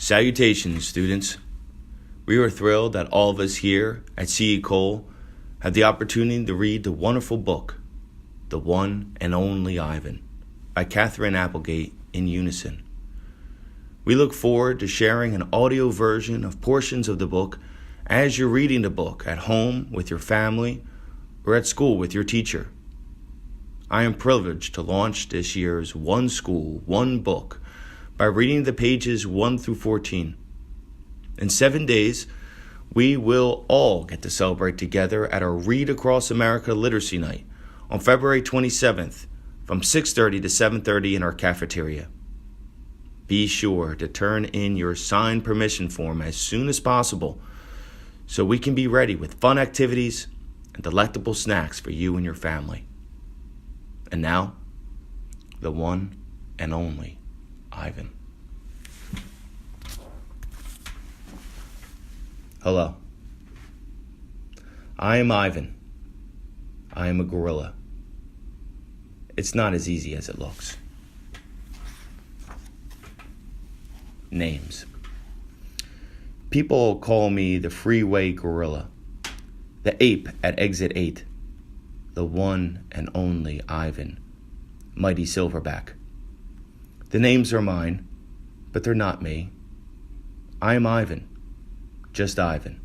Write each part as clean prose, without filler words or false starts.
Salutations, students. We are thrilled that all of us here at CE Cole have the opportunity to read the wonderful book, The One and Only Ivan, by Katherine Applegate in unison. We look forward to sharing an audio version of portions of the book as you're reading the book at home with your family or at school with your teacher. I am privileged to launch this year's One School, One Book by reading the pages 1 through 14. In 7 days, we will all get to celebrate together at our Read Across America Literacy Night on February 27th from 6:30 to 7:30 in our cafeteria. Be sure to turn in your signed permission form as soon as possible so we can be ready with fun activities and delectable snacks for you and your family. And now, the one and only Ivan. Hello. I am Ivan. I am a gorilla. It's not as easy as it looks. Names. People call me the freeway gorilla, the ape at exit 8, the one and only Ivan, mighty silverback. The names are mine, but they're not me. I am Ivan, just Ivan,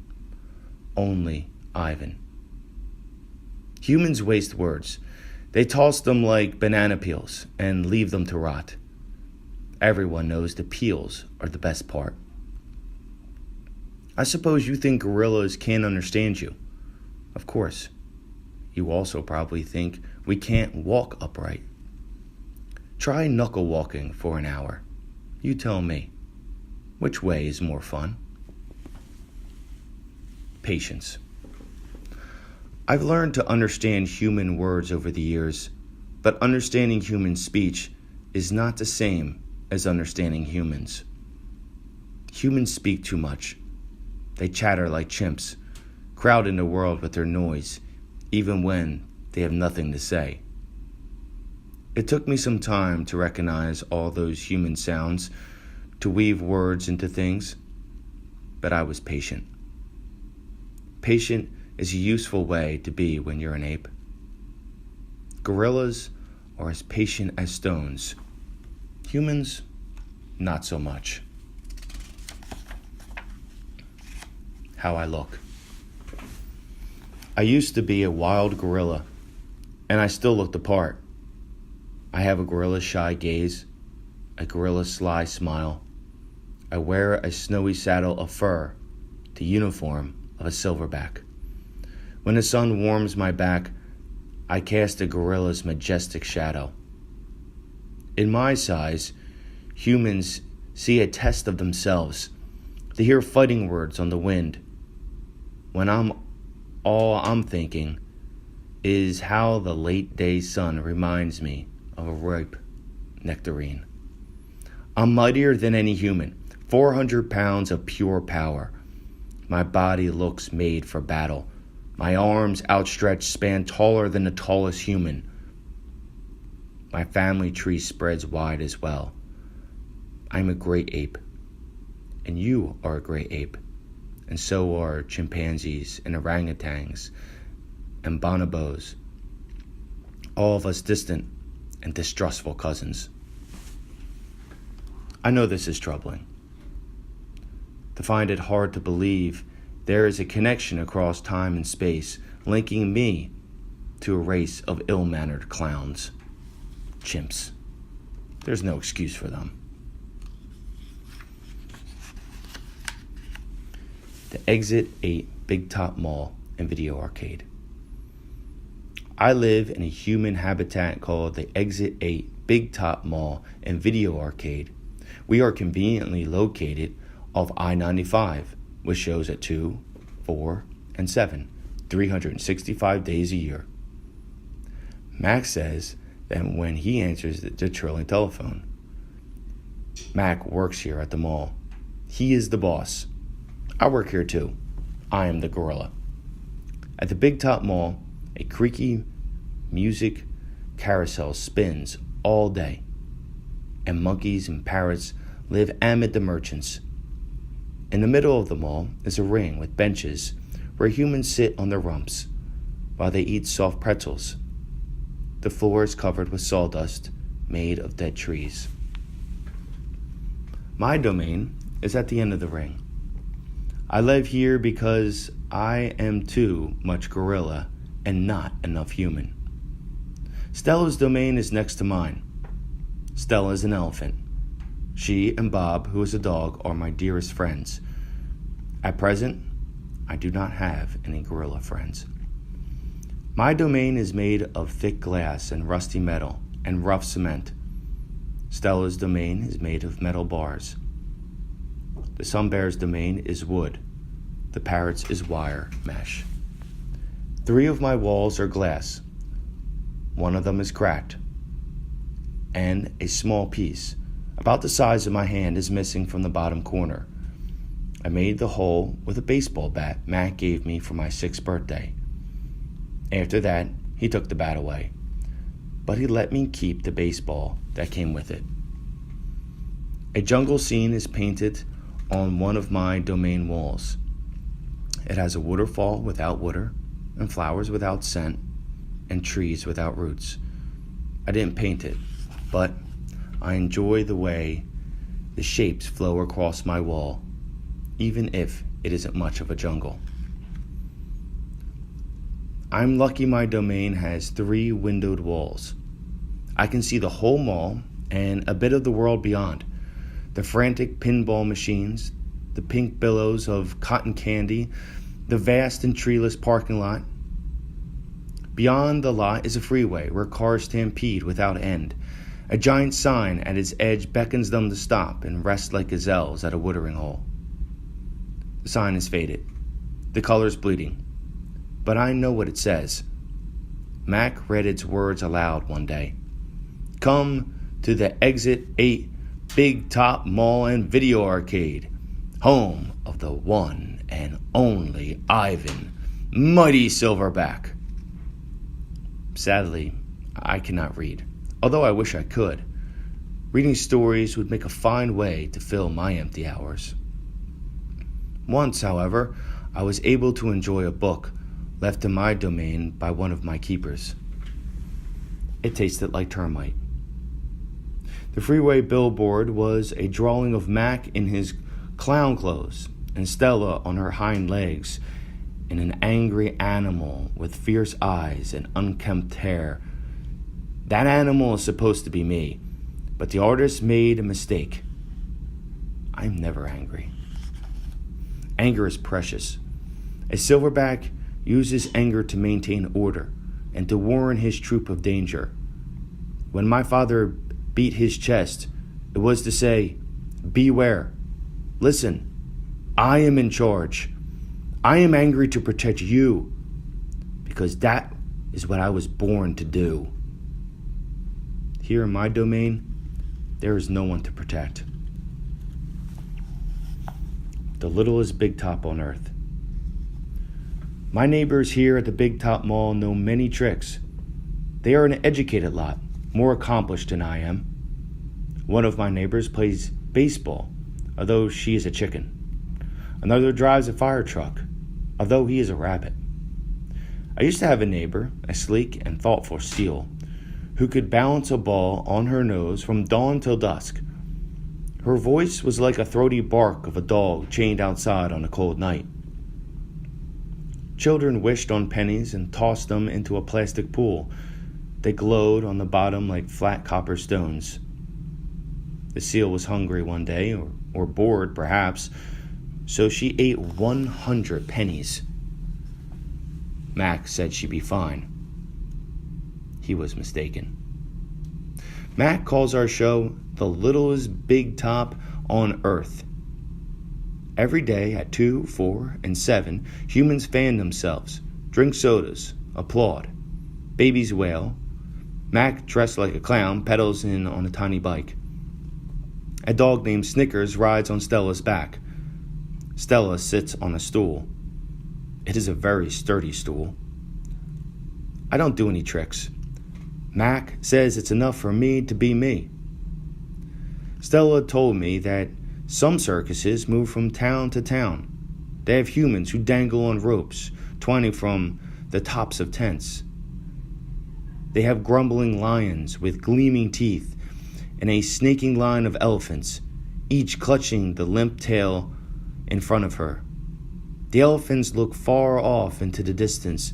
only Ivan. Humans waste words. They toss them like banana peels and leave them to rot. Everyone knows the peels are the best part. I suppose you think gorillas can't understand you. Of course. You also probably think we can't walk upright. Try knuckle walking for an hour. You tell me, which way is more fun? Patience. I've learned to understand human words over the years, but understanding human speech is not the same as understanding humans. Humans speak too much. They chatter like chimps, crowding the world with their noise, even when they have nothing to say. It took me some time to recognize all those human sounds, to weave words into things, but I was patient. Patient is a useful way to be when you're an ape. Gorillas are as patient as stones. Humans, not so much. How I look. I used to be a wild gorilla, and I still look the part. I have a gorilla shy gaze, a gorilla sly smile. I wear a snowy saddle of fur, the uniform of a silverback. When the sun warms my back, I cast a gorilla's majestic shadow. In my size, humans see a test of themselves. They hear fighting words on the wind. When all I'm thinking is how the late day sun reminds me of a ripe nectarine. I'm mightier than any human, 400 pounds of pure power. My body looks made for battle. My arms outstretched span taller than the tallest human. My family tree spreads wide as well. I'm a great ape, and you are a great ape, and so are chimpanzees and orangutans and bonobos, all of us distant and distrustful cousins. I know this is troubling. To find it hard to believe there is a connection across time and space linking me to a race of ill-mannered clowns, chimps. There's no excuse for them. The Exit 8 Big Top Mall and Video Arcade. I live in a human habitat called the Exit 8 Big Top Mall and Video Arcade. We are conveniently located off I-95, with shows at 2, 4, and 7, 365 days a year. Mac says that when he answers the trilling telephone. Mac works here at the mall. He is the boss. I work here too. I am the gorilla. At the Big Top Mall, a creaky music carousel spins all day, and monkeys and parrots live amid the merchants, In the middle of the mall is a ring with benches where humans sit on their rumps while they eat soft pretzels. The floor is covered with sawdust made of dead trees. My domain is at the end of the ring. I live here because I am too much gorilla and not enough human. Stella's domain is next to mine. Stella is an elephant. She and Bob, who is a dog, are my dearest friends. At present, I do not have any gorilla friends. My domain is made of thick glass and rusty metal and rough cement. Stella's domain is made of metal bars. The sun bear's domain is wood. The parrot's is wire mesh. 3 of my walls are glass. 1 of them is cracked. And a small piece, about the size of my hand, is missing from the bottom corner. I made the hole with a baseball bat Matt gave me for my 6th birthday. After that, he took the bat away, but he let me keep the baseball that came with it. A jungle scene is painted on one of my domain walls. It has a waterfall without water, and flowers without scent, and trees without roots. I didn't paint it, but I enjoy the way the shapes flow across my wall, even if it isn't much of a jungle. I'm lucky my domain has 3 windowed walls. I can see the whole mall and a bit of the world beyond. The frantic pinball machines, the pink billows of cotton candy, the vast and treeless parking lot. Beyond the lot is a freeway where cars stampede without end. A giant sign at its edge beckons them to stop and rest like gazelles at a watering hole. The sign is faded. The color's bleeding. But I know what it says. Mac read its words aloud one day. Come to the Exit 8 Big Top Mall and Video Arcade, home of the one and only Ivan, Mighty Silverback. Sadly, I cannot read, although I wish I could. Reading stories would make a fine way to fill my empty hours. Once, however, I was able to enjoy a book left in my domain by one of my keepers. It tasted like termite. The freeway billboard was a drawing of Mac in his clown clothes and Stella on her hind legs, and an angry animal with fierce eyes and unkempt hair. That animal is supposed to be me, but the artist made a mistake. I'm never angry. Anger is precious. A silverback uses anger to maintain order and to warn his troop of danger. When my father beat his chest, it was to say, beware. Listen, I am in charge. I am angry to protect you because that is what I was born to do. Here in my domain, there is no one to protect. The littlest big top on earth. My neighbors here at the Big Top Mall know many tricks. They are an educated lot, more accomplished than I am. One of my neighbors plays baseball, although she is a chicken. Another drives a fire truck, although he is a rabbit. I used to have a neighbor, a sleek and thoughtful seal, who could balance a ball on her nose from dawn till dusk. Her voice was like a throaty bark of a dog chained outside on a cold night. Children wished on pennies and tossed them into a plastic pool. They glowed on the bottom like flat copper stones. The seal was hungry one day, or bored perhaps, so she ate 100 pennies. Mac said she'd be fine. He was mistaken. Mac calls our show the littlest big top on earth. Every day at 2, 4, and 7, humans fan themselves, drink sodas, applaud. Babies wail. Mac, dressed like a clown, pedals in on a tiny bike. A dog named Snickers rides on Stella's back. Stella sits on a stool. It is a very sturdy stool. I don't do any tricks. Mac says it's enough for me to be me. Stella told me that Some circuses move from town to town. They have humans who dangle on ropes, twining from the tops of tents. They have grumbling lions with gleaming teeth and a snaking line of elephants, each clutching the limp tail in front of her. The elephants look far off into the distance,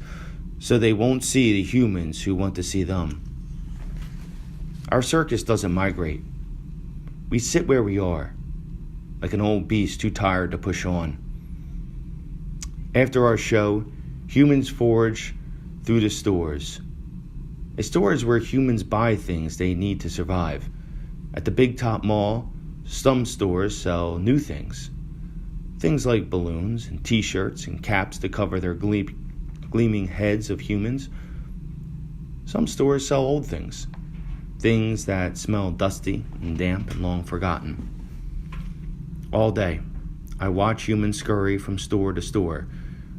so they won't see the humans who want to see them. Our circus doesn't migrate. We sit where we are, like an old beast too tired to push on. After our show, humans forage through the stores. A store is where humans buy things they need to survive. At the Big Top Mall, some stores sell new things. Things like balloons and t-shirts and caps to cover their gleaming heads of humans. Some stores sell old things. Things that smell dusty and damp and long forgotten. All day, I watch humans scurry from store to store.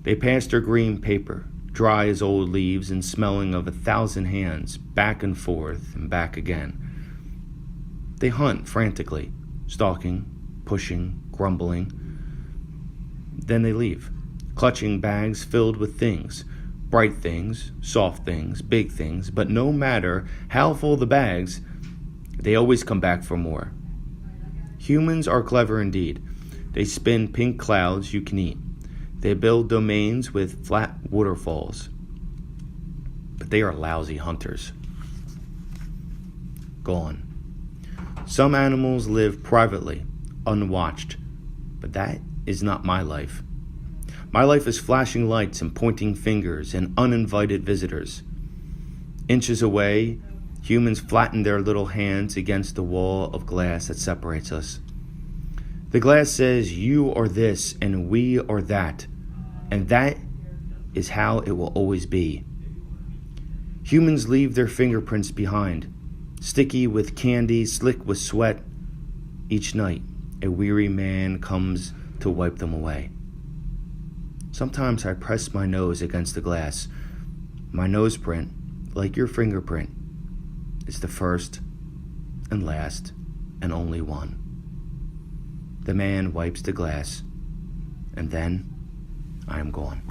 They pass their green paper, dry as old leaves and smelling of 1,000 hands, back and forth and back again. They hunt frantically, stalking, pushing, grumbling. Then they leave, clutching bags filled with things, bright things, soft things, big things, but no matter how full the bags, they always come back for more. Humans are clever indeed. They spin pink clouds you can eat. They build domains with flat waterfalls. But they are lousy hunters. Gone. Some animals live privately, unwatched. But that is not my life. My life is flashing lights and pointing fingers and uninvited visitors. Inches away, humans flatten their little hands against the wall of glass that separates us. The glass says you are this and we are that. And that is how it will always be. Humans leave their fingerprints behind, sticky with candy, slick with sweat. Each night, a weary man comes to wipe them away. Sometimes I press my nose against the glass. My nose print, like your fingerprint, is the first and last and only one. The man wipes the glass, and then I am gone.